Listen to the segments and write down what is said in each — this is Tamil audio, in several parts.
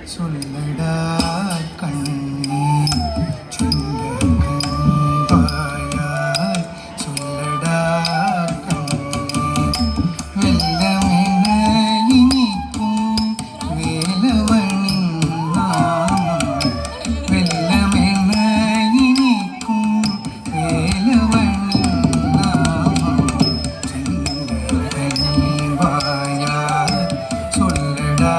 சொல்லடா கண்ணே சொல்ல கண்பாயாய் சொல்லடா கண்ணே வெள்ளமென இனிக்கும் வேலவனின் நாமம் வெள்ளமென இனிக்கும் வேலவனின் நாமம் சொல்ல கண்பாயாய் சொல்லடா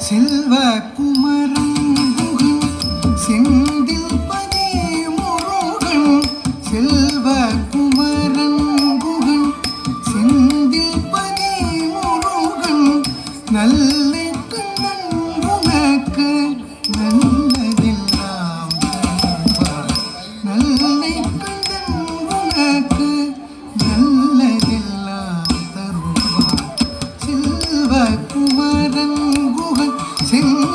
செல்வ குமரன் குகன் செந்தில் பதி முருகன் செல்வ குமரன் குகன் செந்தில் பதி முருகன் நல்ல கண்ணன் உனக்கு நல்லதெல்லாம் நல்ல கண்ணன் உனக்கு நல்லதெல்லாம் தருவார் செல்வ குமரன் செந்தில்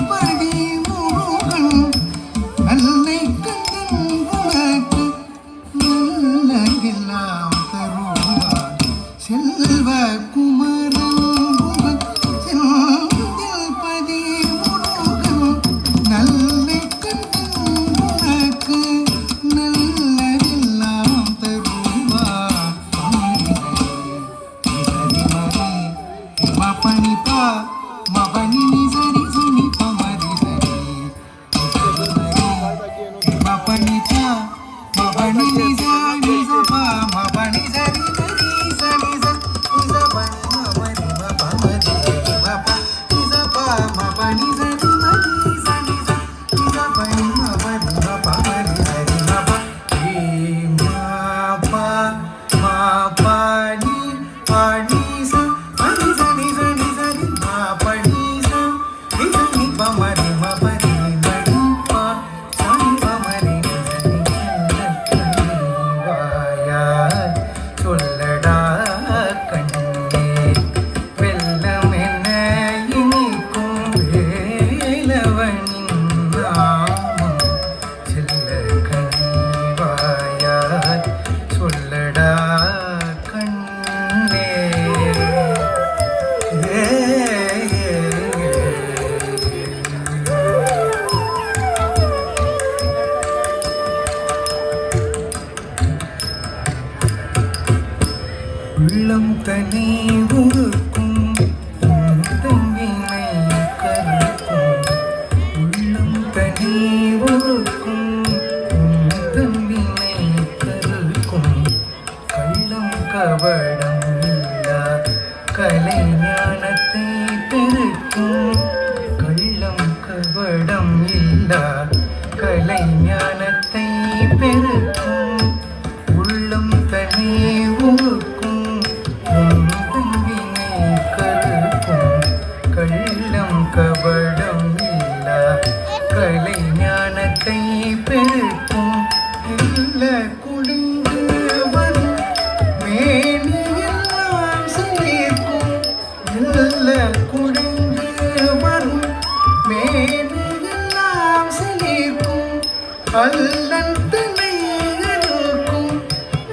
பதி முருகன் நல்லை கண்ணன் உனக்கு நல்லதெல்லாம் தருவார் செல்வ குமரன் குகன் செந்தில் பதி முருகன் நல்லை கண்ணன் உனக்கு நல்லதெல்லாம் தருவார் பணிப்பா மபனி நிசரி சுனி பமரி சரி மபனிச்சா மபனி நிசரி சபா மபனி சரி சரி சரி சபனி மபனி மபமரி மப நிசபா மபனி சரி மரி சரி சபனி மபனி மபமரி சரி மப மாபா மாபானி பானி ச மரி சரி சரி சரி மாபனி பமரி மபரி மடிப்பா சனி பமரி வாயால் சொல்லடா கண்ணே வெள்ளம் என்ன இனிக்கும் வேலவனின் நாமம் செல்ல கண்வாயால் சொல்லடா கண்ணே உள்ளம் தனி உருக்கும் தங்கினை கருக்கும் உள்ளம் தனி உருக்கும் தங்கினை கருக்கும் கள்ளம் கவடம் இல்லா கலை ஞானத்தை பெருக்கும் கள்ளம் கவடம் இல்லா கலை ஞானத்தை பெருக்கும் உள்ளம் தனி உருக்கும் கள்ளம் கபடம் இல்லா கலை ஞானத்தை பெருக்கும் இல்ல குடிந்து வரும் மேனியெல்லாம் சிலிர்க்கும் இல்ல குடிந்து வரும் மேனியெல்லாம் சிலிர்க்கும் அல்லன் தலை இருக்கும்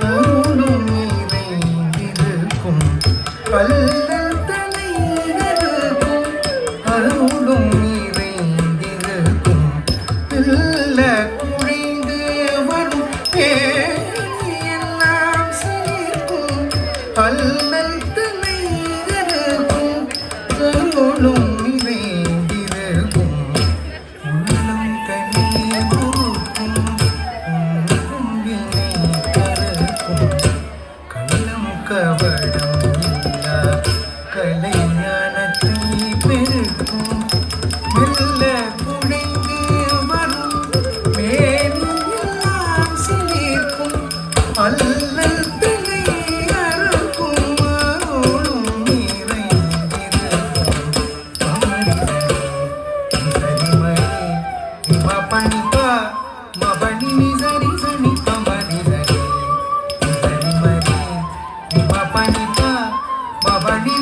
அருளும் நிறைந்திருக்கும் அல்லன் தலை இருக்கும் அருளும் நிறைந்திருக்கும் இல்ல குறைந்து வரும் எல்லாம் சிலிர்க்கும் அல்லன் தலை இருக்கும் அருளும் நிறைந்திருக்கும் உள்ளம் தனி உருக்கும் கருக்கும் கள்ளம் கவடம் இல்லா கலை ஞானத்தை பெருக்கும் மெல்ல குழைந்து வரும் மேலும் சிலிர்க்கும் அல்லல் பிழை அறுக்கும் அருளும் நிறைந்திருக்கும் சரிமணி இம பணிப்பா மபனி நிசரி சனி பமனி சரி சரிமணி இம பணிப்பா மபனி